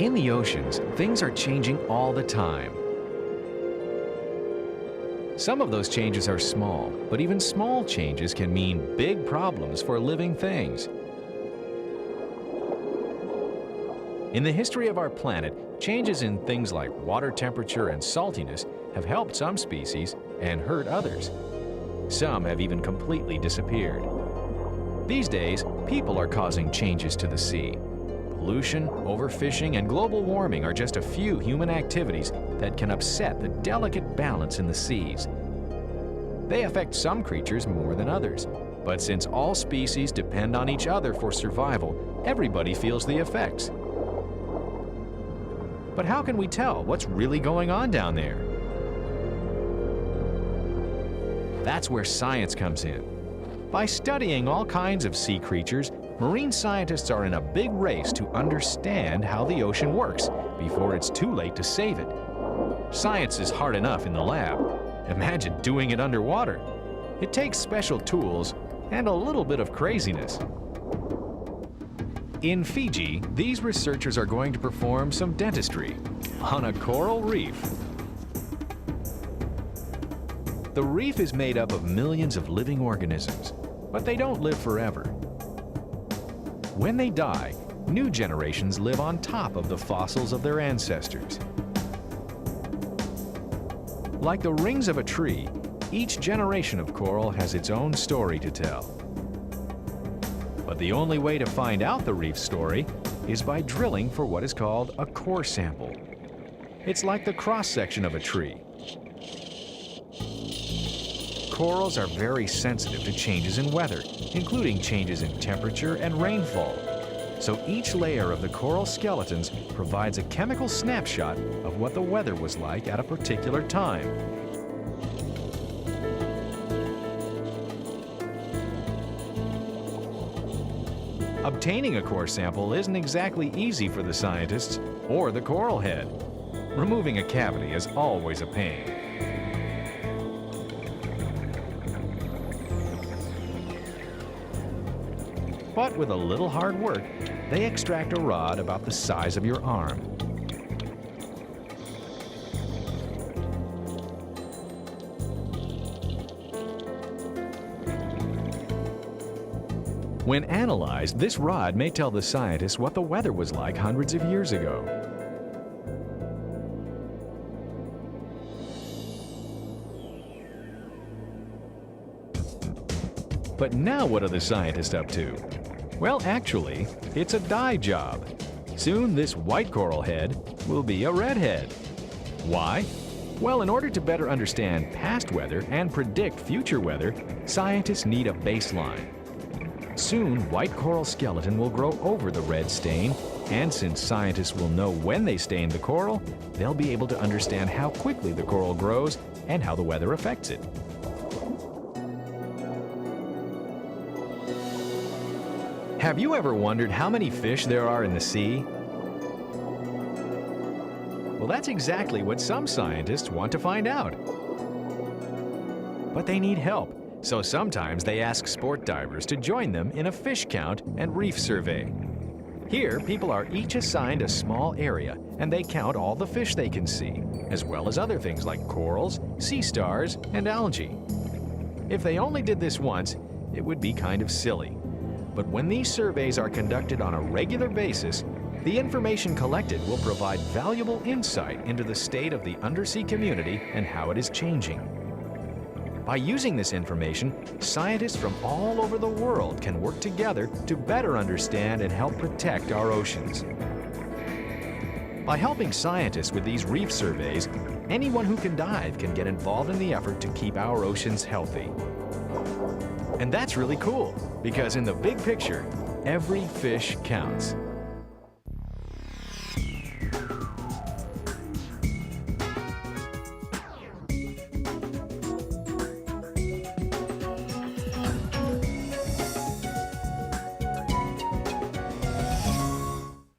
In the oceans, things are changing all the time. Some of those changes are small, but even small changes can mean big problems for living things. In the history of our planet, changes in things like water temperature and saltiness have helped some species and hurt others. Some have even completely disappeared. These days, people are causing changes to the sea. Pollution, overfishing, and global warming are just a few human activities that can upset the delicate balance in the seas. They affect some creatures more than others, but since all species depend on each other for survival, everybody feels the effects. But how can we tell what's really going on down there? That's where science comes in. By studying all kinds of sea creatures, marine scientists are in a big race to understand how the ocean works before it's too late to save it. Science is hard enough in the lab. Imagine doing it underwater. It takes special tools and a little bit of craziness. In Fiji, these researchers are going to perform some dentistry on a coral reef. The reef is made up of millions of living organisms, but they don't live forever. When they die, new generations live on top of the fossils of their ancestors. Like the rings of a tree, each generation of coral has its own story to tell. But the only way to find out the reef's story is by drilling for what is called a core sample. It's like the cross-section of a tree. Corals are very sensitive to changes in weather, including changes in temperature and rainfall. So each layer of the coral skeletons provides a chemical snapshot of what the weather was like at a particular time. Obtaining a core sample isn't exactly easy for the scientists or the coral head. Removing a cavity is always a pain. But with a little hard work, they extract a rod about the size of your arm. When analyzed, this rod may tell the scientists what the weather was like hundreds of years ago. But now what are the scientists up to? Well, actually, it's a dye job. Soon this white coral head will be a redhead. Why? Well, in order to better understand past weather and predict future weather, scientists need a baseline. Soon, white coral skeleton will grow over the red stain, and since scientists will know when they stained the coral, they'll be able to understand how quickly the coral grows and how the weather affects it. Have you ever wondered how many fish there are in the sea? Well, that's exactly what some scientists want to find out. But they need help, so sometimes they ask sport divers to join them in a fish count and reef survey. Here, people are each assigned a small area, and they count all the fish they can see, as well as other things like corals, sea stars, and algae. If they only did this once, it would be kind of silly. But when these surveys are conducted on a regular basis, the information collected will provide valuable insight into the state of the undersea community and how it is changing. By using this information, scientists from all over the world can work together to better understand and help protect our oceans. By helping scientists with these reef surveys, anyone who can dive can get involved in the effort to keep our oceans healthy. And that's really cool, because in the big picture, every fish counts.